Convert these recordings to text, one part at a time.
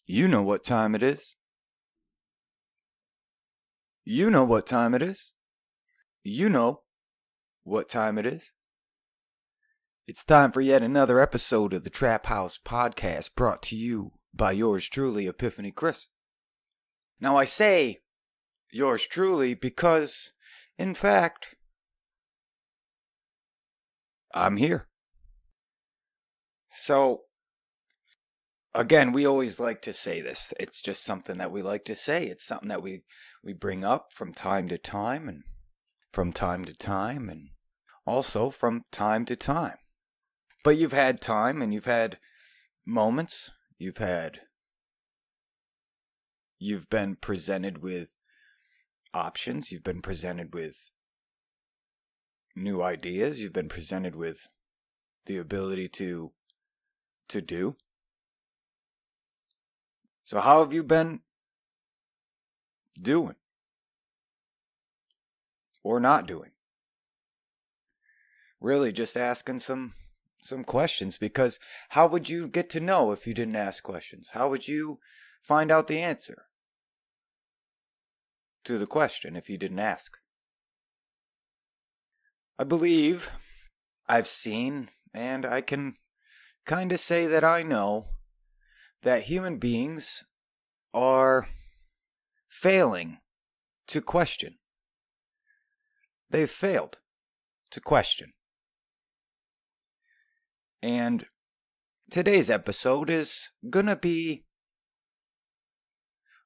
You know what time it is. You know what time it is. You know what time it is. It's time for yet another episode of the TrapHouse podcast brought to you by yours truly, Epiphany Chris. Now I say yours truly because, in fact, I'm here. So, again, we always like to say this. It's just something that we like to say. It's something that we bring up from time to time and also from time to time. But you've had time and you've had moments. You've been presented with options. You've been presented with new ideas. You've been presented with the ability to do. So how have you been doing? Or not doing? Really just asking some questions, because how would you get to know if you didn't ask questions? How would you find out the answer to the question if you didn't ask? I believe I've seen, and I can kind of say that I know, that human beings are failing to question. They've failed to question. And today's episode is gonna be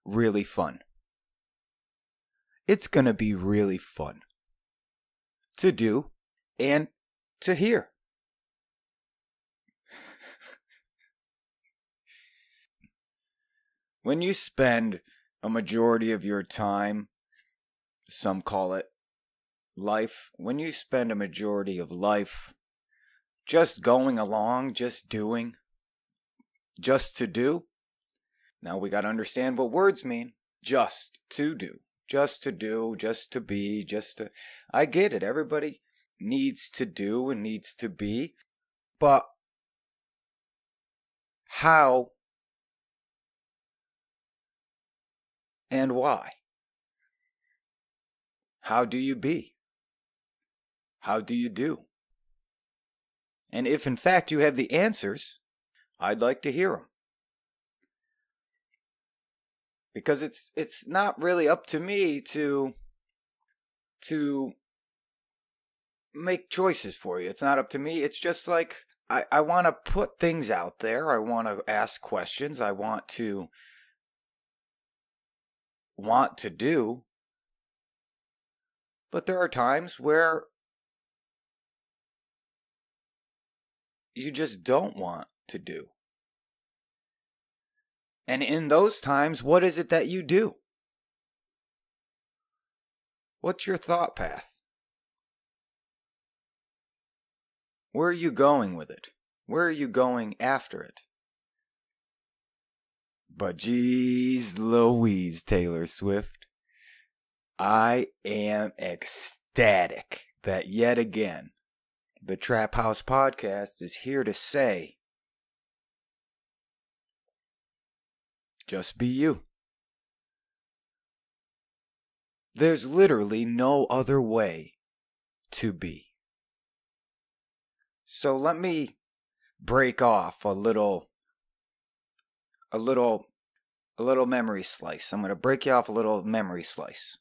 really fun. It's gonna be really fun to do and to hear. When you spend a majority of your time, some call it life, when you spend a majority of life just going along, just doing, just to do. Now we got to understand what words mean. Just to do, just to do, just to be, just to... I get it. Everybody needs to do and needs to be. But how and why? How do you be? How do you do? And if in fact you have the answers, I'd like to hear them. Because it's not really up to me to make choices for you. It's not up to me. It's just like I want to put things out there. I want to ask questions. I want to do. But there are times where you just don't want to do. And in those times, what is it that you do? What's your thought path? Where are you going with it? Where are you going after it? But geez Louise, Taylor Swift, I am ecstatic that yet again, the TrapHouse podcast is here to say, just be you. There's literally no other way to be. So let me break off a little memory slice. I'm going to break you off a little memory slice.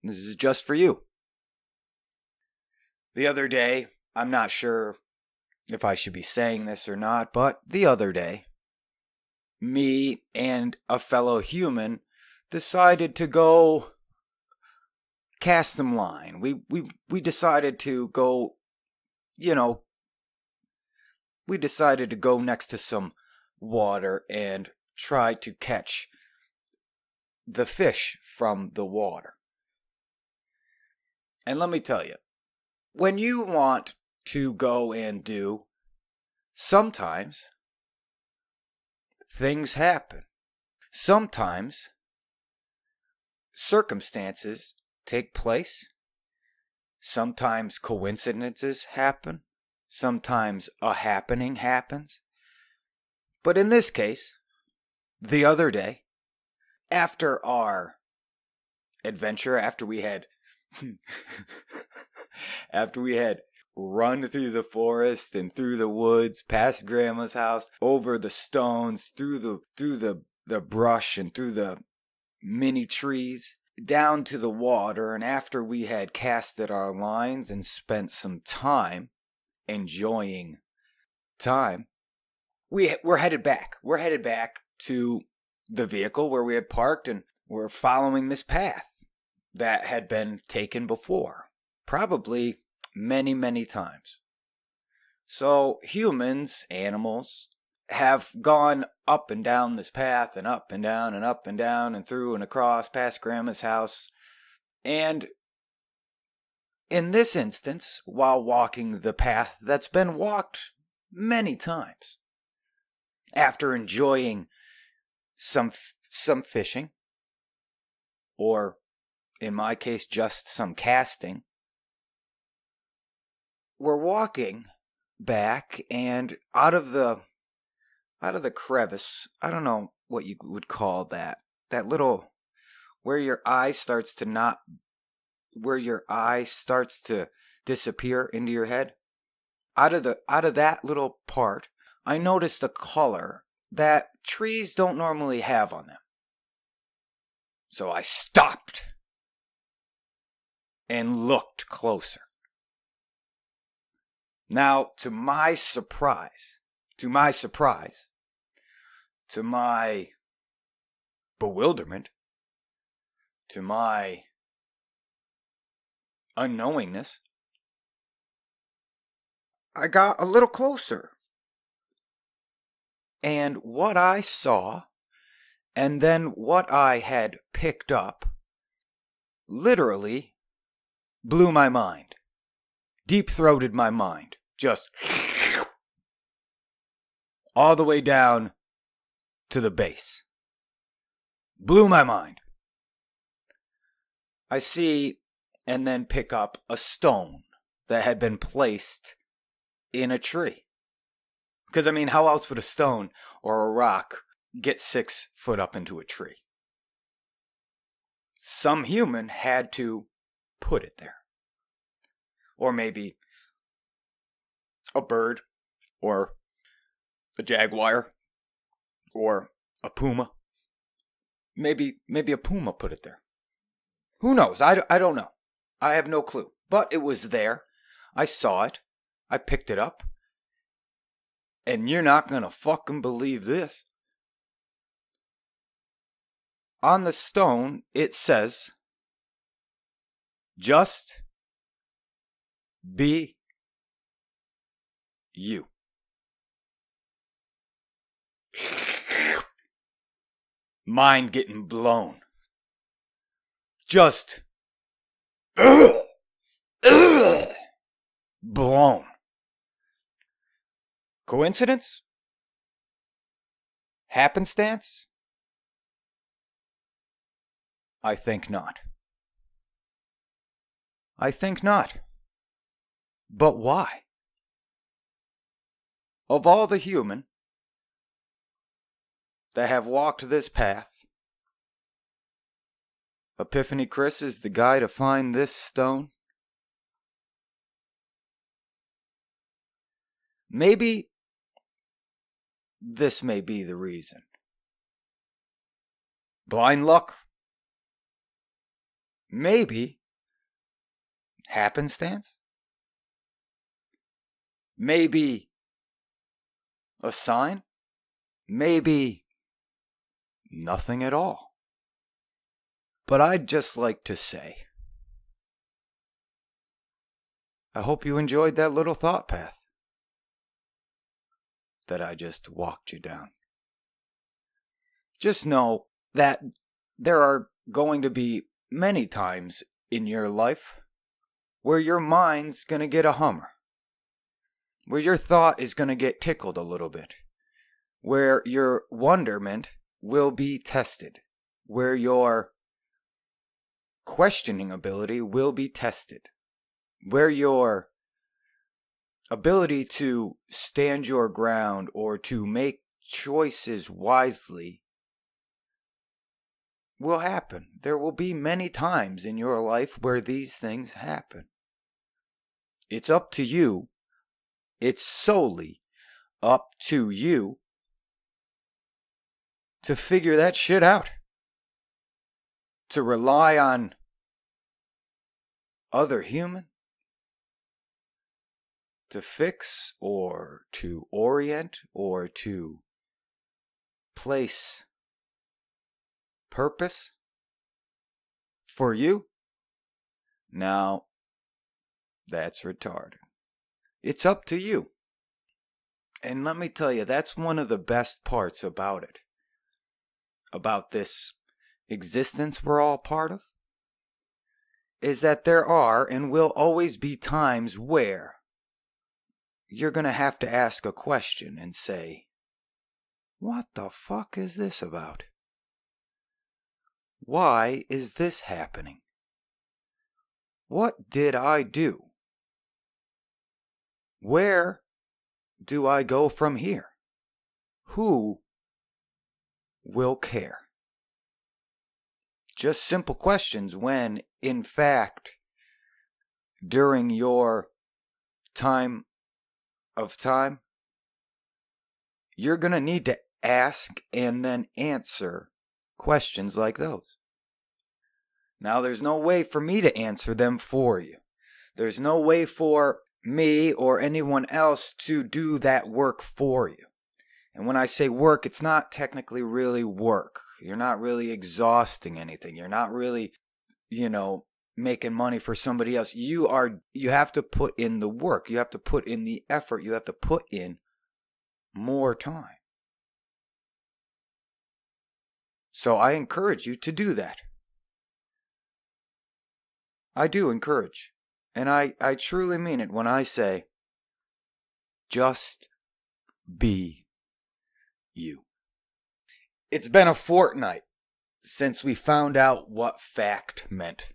This is just for you. The other day, I'm not sure if I should be saying this or not, but the other day, me and a fellow human decided to go cast some line. We decided to go, we decided to go next to some water and try to catch the fish from the water. And let me tell you, when you want to go and do, sometimes things happen. Sometimes circumstances take place. Sometimes coincidences happen. Sometimes a happening happens. But in this case, the other day, after our adventure, after we had run through the forest and through the woods, past Grandma's house, over the stones, through the brush and through the mini trees, down to the water, and after we had casted our lines and spent some time enjoying time, we're headed back. We're headed back to the vehicle where we had parked, and we're following this path that had been taken before, probably many, many times. So humans, animals, have gone up and down this path, and up and down and up and down and through and across past Grandma's house. And in this instance, while walking the path that's been walked many times, after enjoying some fishing, or in my case, just some casting, we're walking back, and out of the crevice, I don't know what you would call that little, where your eye starts to disappear into your head. Out of that little part, I noticed a color that trees don't normally have on them. So I stopped and looked closer. Now, to my surprise, to my bewilderment, to my unknowingness, I got a little closer. And what I saw, and then what I had picked up, literally blew my mind. Deep-throated my mind. Just all the way down to the base. Blew my mind. I see and then pick up a stone that had been placed in a tree. Because, I mean, how else would a stone or a rock get 6 foot up into a tree? Some human had to put it there. Or maybe a bird, or a jaguar, or a puma. Maybe a puma put it there. Who knows? I don't know. I have no clue. But it was there. I saw it. I picked it up. And you're not gonna fucking believe this. On the stone, it says, "Just be you." Mind getting blown. Just blown. Coincidence? Happenstance? I think not. I think not. But why? Of all the human that have walked this path, Epiphany Chris is the guy to find this stone? Maybe this may be the reason. Blind luck? Maybe happenstance? Maybe a sign? Maybe nothing at all. But I'd just like to say, I hope you enjoyed that little thought path that I just walked you down. Just know that there are going to be many times in your life where your mind's going to get a hummer, where your thought is going to get tickled a little bit, where your wonderment will be tested, where your questioning ability will be tested, where your ability to stand your ground or to make choices wisely will happen. There will be many times in your life where these things happen. It's up to you. It's solely up to you to figure that shit out. To rely on other human to fix or to orient or to place purpose for you? Now, that's retarded. It's up to you. And let me tell you, that's one of the best parts about it. About this existence we're all part of. Is that there are and will always be times where you're going to have to ask a question and say, what the fuck is this about? Why is this happening? What did I do? Where do I go from here? Who will care? Just simple questions when, in fact, during your time of time, you're going to need to ask and then answer questions like those. Now, there's no way for me to answer them for you. There's no way for me or anyone else to do that work for you. And when I say work, it's not technically really work. You're not really exhausting anything. You're not really, making money for somebody else. You have to put in the work. You have to put in the effort. You have to put in more time. So I encourage you to do that. I do encourage. And I truly mean it when I say, just be you. It's been a fortnight since we found out what fact meant.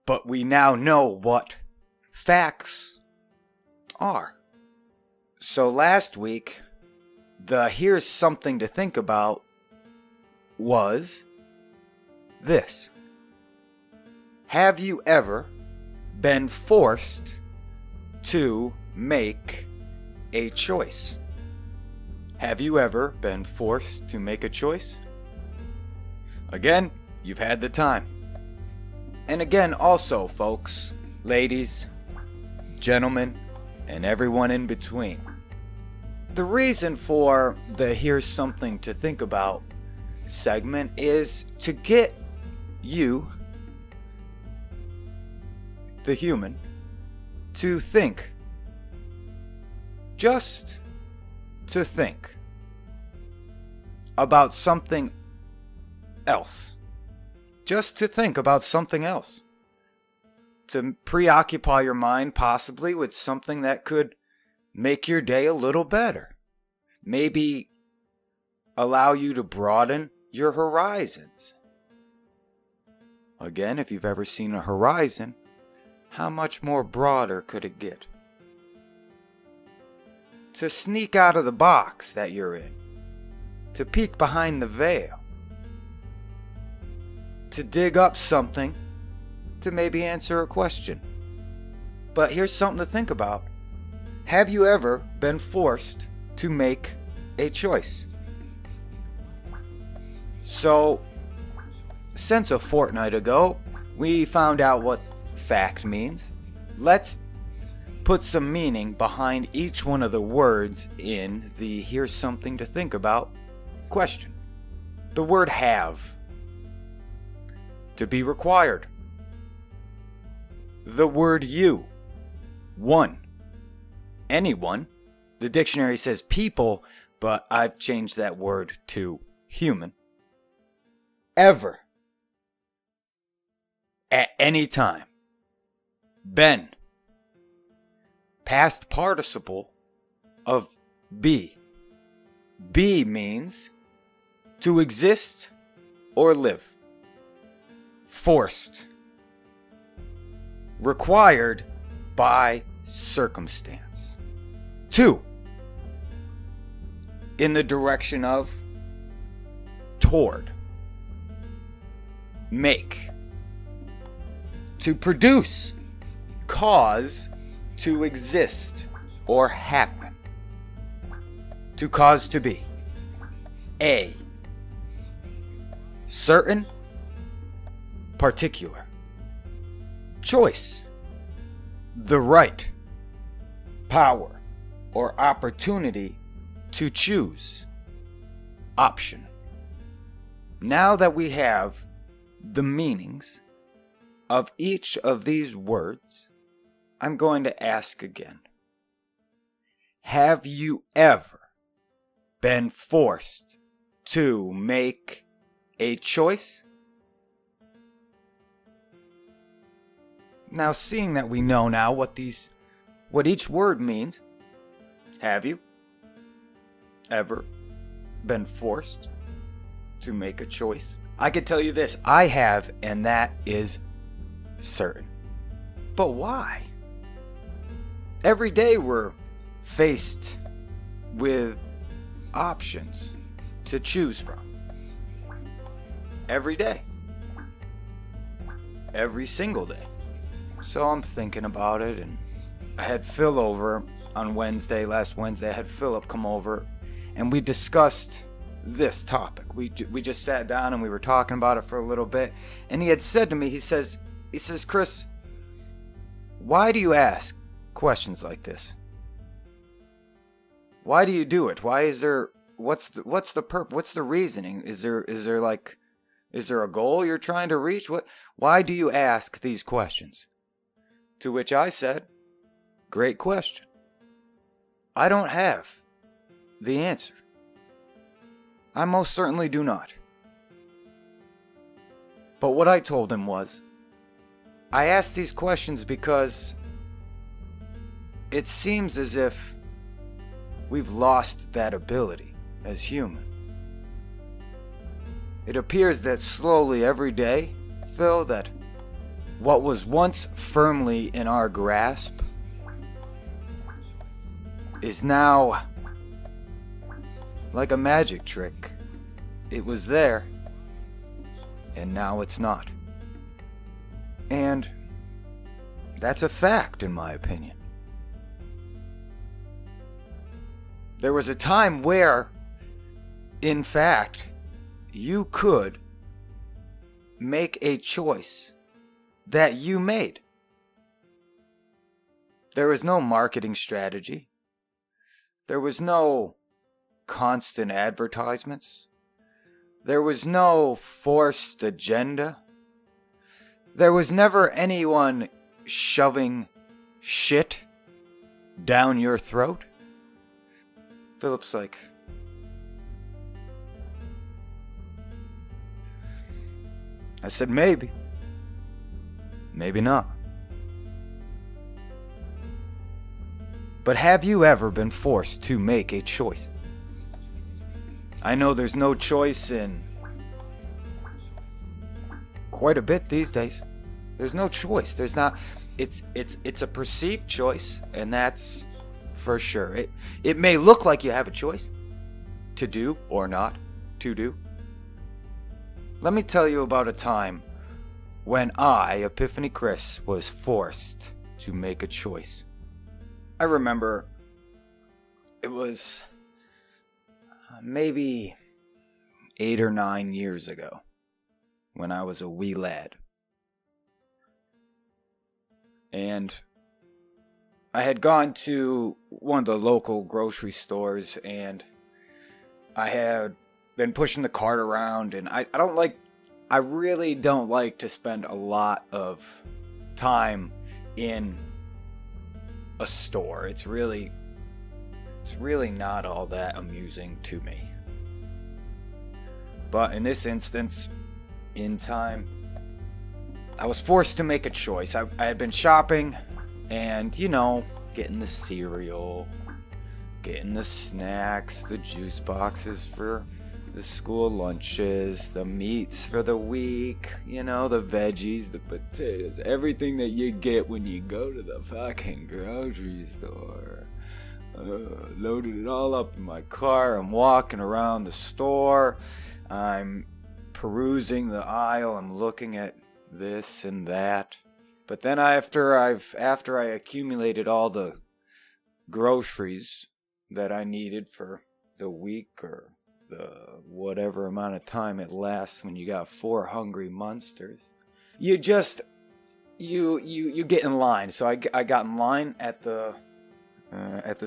But we now know what facts are. So last week, the here's something to think about was this. Have you ever been forced to make a choice? Have you ever been forced to make a choice? Again, you've had the time. And again, also, folks, ladies, gentlemen, and everyone in between. The reason for the Here's Something to Think About segment is to get you, the human, to think. Just to think about something else. Just to think about something else. To preoccupy your mind possibly with something that could make your day a little better. Maybe allow you to broaden your horizons. Again, if you've ever seen a horizon, how much more broader could it get? To sneak out of the box that you're in. To peek behind the veil. To dig up something. To maybe answer a question. But here's something to think about. Have you ever been forced to make a choice? So, since a fortnight ago, we found out what fact means. Let's put some meaning behind each one of the words in the Here's Something to Think About question. The word have. To be required. The word you. One. Anyone. The dictionary says people, but I've changed that word to human. Ever. At any time. Been. Past participle of be. Be means to exist or live. Forced. Required by circumstance. 2. In the direction of toward, make, to produce, cause, to exist or happen, to cause to be. A, certain, particular. Choice, the right, power, or opportunity to choose. Option. Now that we have the meanings of each of these words, I'm going to ask again. Have you ever been forced to make a choice? Now, seeing that we know now what each word means, have you ever been forced to make a choice? I could tell you this, I have, and that is certain. But why? Every day we're faced with options to choose from. Every day. Every single day. So I'm thinking about it, and I had Phil over on last Wednesday. I had Philip come over, and we discussed this topic. We just sat down and we were talking about it for a little bit, and he had said to me, he says, Chris, why do you ask questions like this? Why do you do it? Why is there, what's the purpose? What's the reasoning? Is there a goal you're trying to reach? Why do you ask these questions? To which I said, great question. I don't have the answer. I most certainly do not. But what I told him was, I asked these questions because it seems as if we've lost that ability as human. It appears that slowly every day, Phil, that what was once firmly in our grasp is now like a magic trick. It was there, and now it's not. And that's a fact, in my opinion. There was a time where, in fact, you could make a choice that you made. There was no marketing strategy. There was no constant advertisements. There was no forced agenda. There was never anyone shoving shit down your throat. Philip's like, I said, maybe. Maybe not. But have you ever been forced to make a choice? I know there's no choice in quite a bit these days. There's no choice. There's not. It's a perceived choice, and that's for sure. It may look like you have a choice to do or not to do. Let me tell you about a time when I, Epiphany Chris, was forced to make a choice. I remember it was maybe 8 or 9 years ago when I was a wee lad. And I had gone to one of the local grocery stores, and I had been pushing the cart around, and I really don't like to spend a lot of time in a store. It's really not all that amusing to me. But in this instance, in time, I was forced to make a choice. I had been shopping and, getting the cereal, getting the snacks, the juice boxes for the school lunches, the meats for the week, the veggies, the potatoes, everything that you get when you go to the fucking grocery store. Loaded it all up in my car. I'm walking around the store. I'm perusing the aisle. I'm looking at this and that. But then after I accumulated all the groceries that I needed for the week or the whatever amount of time it lasts when you got 4 hungry monsters, you get in line. So I got in line at the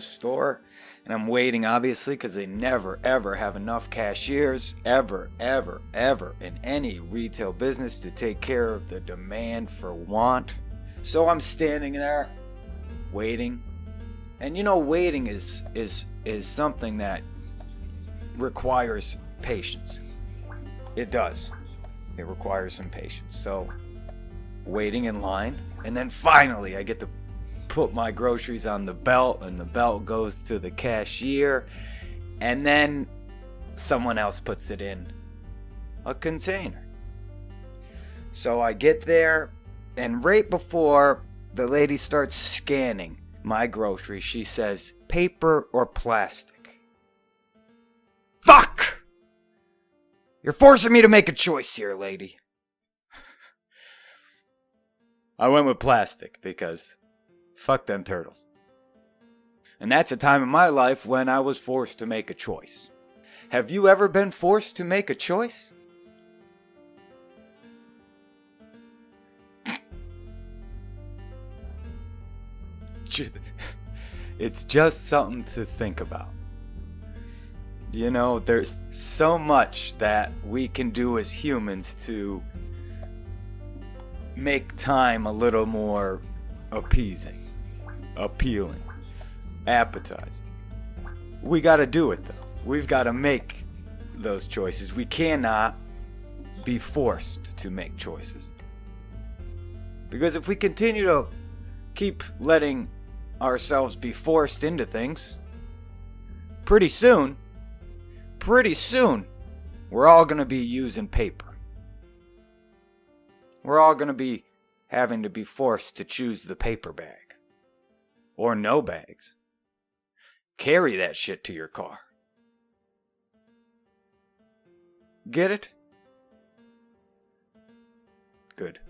store, and I'm waiting, obviously, because they never ever have enough cashiers ever in any retail business to take care of the demand for want. So I'm standing there waiting, and waiting is something that requires patience. It does. It requires some patience. So waiting in line, and then finally I get to put my groceries on the belt, and the belt goes to the cashier, and then someone else puts it in a container. So I get there, and right before the lady starts scanning my groceries, she says, "Paper or plastic?" Fuck! You're forcing me to make a choice here, lady. I went with plastic because fuck them turtles. And that's a time in my life when I was forced to make a choice. Have you ever been forced to make a choice? It's just something to think about. There's so much that we can do as humans to make time a little more appeasing, appealing, appetizing. We gotta do it though. We've gotta make those choices. We cannot be forced to make choices. Because if we continue to keep letting ourselves be forced into things, pretty soon, we're all gonna be using paper. We're all gonna be having to be forced to choose the paper bag. Or no bags. Carry that shit to your car. Get it? Good.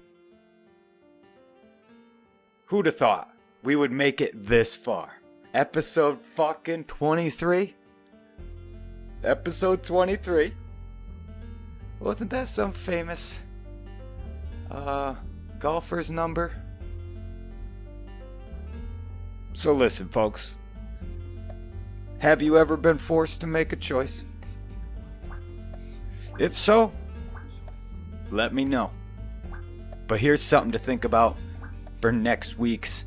Who'd have thought we would make it this far? Episode fucking 23? Episode 23? Wasn't that some famous golfer's number? So listen, folks. Have you ever been forced to make a choice? If so, let me know. But here's something to think about for next week's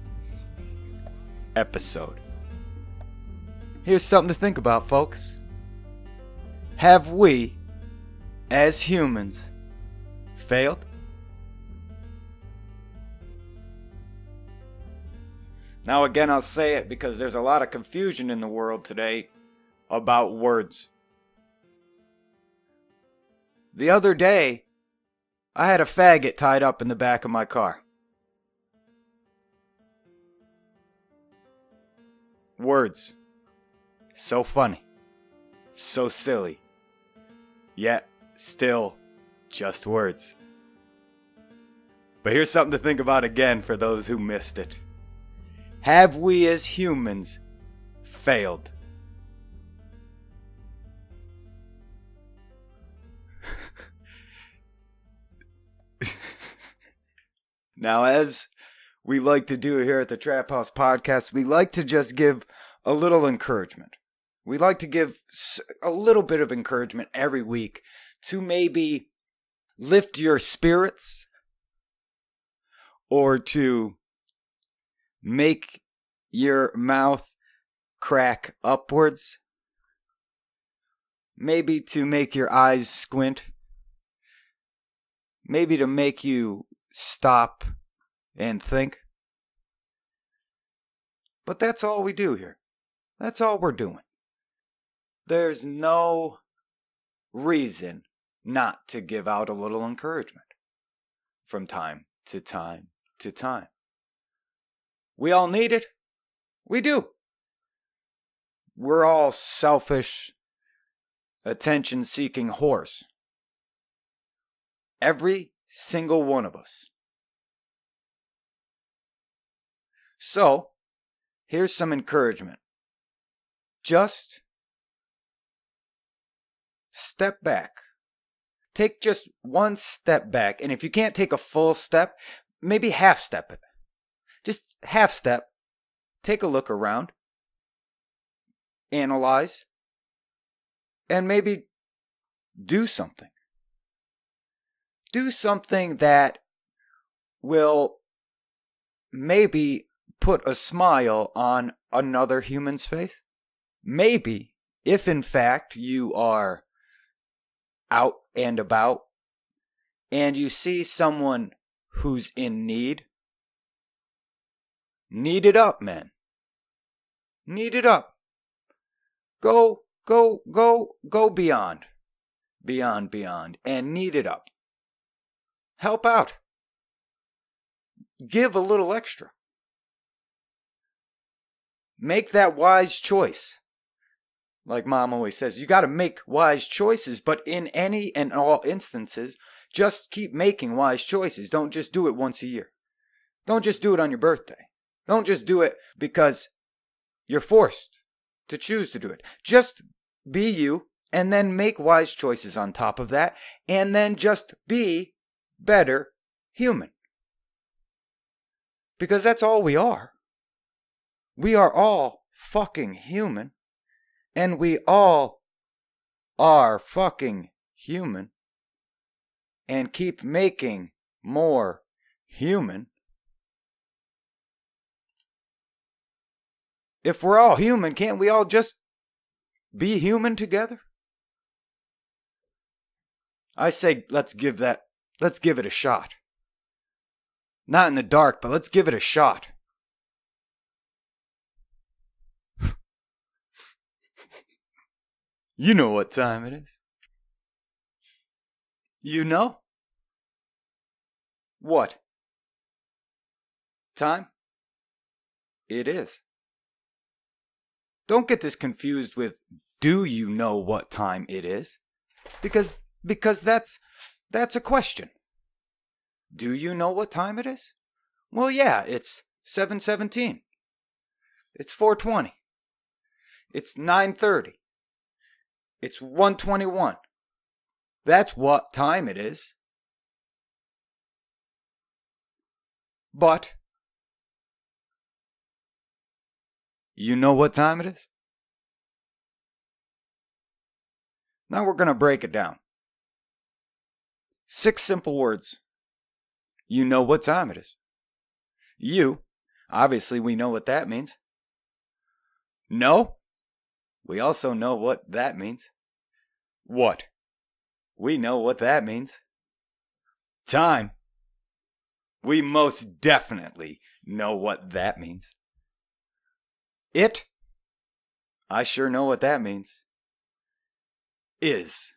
episode. Here's something to think about, folks. Have we, as humans, failed? Now again, I'll say it because there's a lot of confusion in the world today about words. The other day, I had a faggot tied up in the back of my car. Words. So funny. So silly. Yet, still, just words. But here's something to think about again for those who missed it. Have we as humans failed? Now, as we like to do here at the TrapHouse podcast, we like to just give a little encouragement. We like to give a little bit of encouragement every week to maybe lift your spirits or to make your mouth crack upwards. Maybe to make your eyes squint. Maybe to make you stop and think. But that's all we do here. That's all we're doing. There's no reason not to give out a little encouragement from time to time to time. We all need it. We do. we're all selfish, attention-seeking whores. Every single one of us. So, here's some encouragement. Just step back. Take just one step back, and if you can't take a full step, maybe half step it. Just half step. Take a look around. Analyze. And maybe do something. Do something that will maybe put a smile on another human's face. Maybe, if in fact you are out and about and you see someone who's in need, need it up, man. Need it up. Go beyond, and need it up. Help out. Give a little extra. Make that wise choice. Like Mom always says, you got to make wise choices, but in any and all instances, just keep making wise choices. Don't just do it once a year. Don't just do it on your birthday. Don't just do it because you're forced to choose to do it. Just be you, and then make wise choices on top of that, and then just be better human. Because that's all we are. We are all fucking human. And we all are fucking human. And keep making more human. If we're all human, can't we all just be human together? I say let's give it a shot. Not in the dark, but let's give it a shot. You know what time it is. You know? What? Time? It is. Don't get this confused with, do you know what time it is? Because that's a question. Do you know what time it is? Well, yeah, it's 7:17. It's 4:20. It's 9:30. It's 1:21. That's what time it is. But you know what time it is? Now we're going to break it down. 6 simple words. You know what time it is. You, obviously we know what that means. No, we also know what that means. What? We know what that means. Time. We most definitely know what that means. It. I sure know what that means. Is.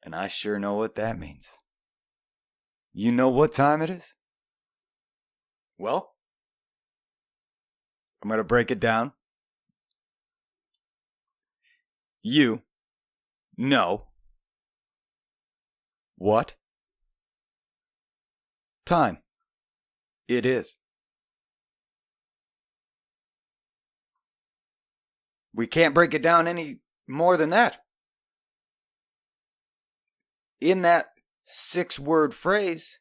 And I sure know what that means. You know what time it is? Well, I'm going to break it down. You know what time it is. We can't break it down any more than that. In that 6-word phrase,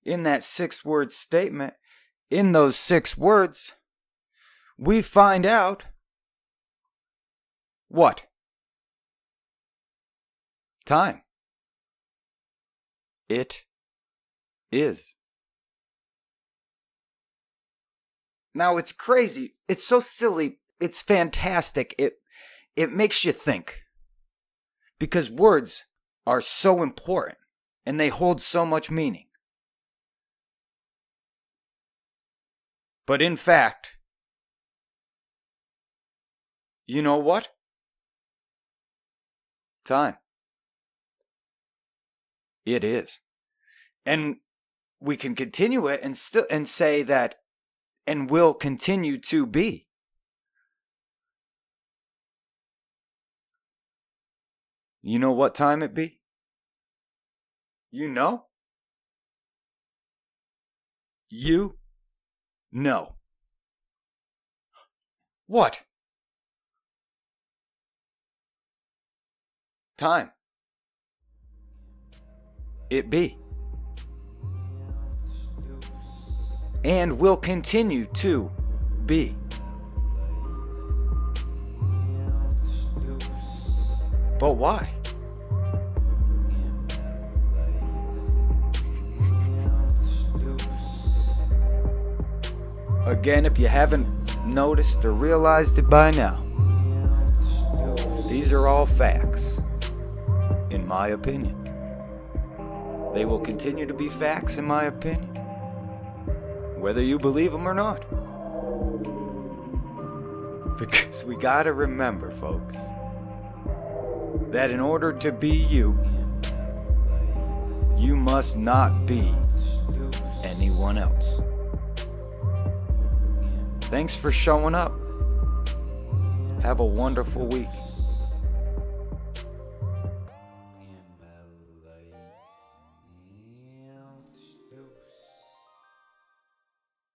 in that 6-word statement, in those 6 words, we find out what? Time. It is. Now it's crazy. It's so silly. It's fantastic. It makes you think. Because words are so important and they hold so much meaning. But in fact, you know what? Time. It is. And we can continue it and say that, and will continue to be. You know what time it be? You know? You know. What? Time. It be. And will continue to be. But why? Again, if you haven't noticed or realized it by now, these are all facts, in my opinion. They will continue to be facts, in my opinion, whether you believe them or not. Because we gotta remember, folks, that in order to be you, you must not be anyone else. Thanks for showing up. Have a wonderful week.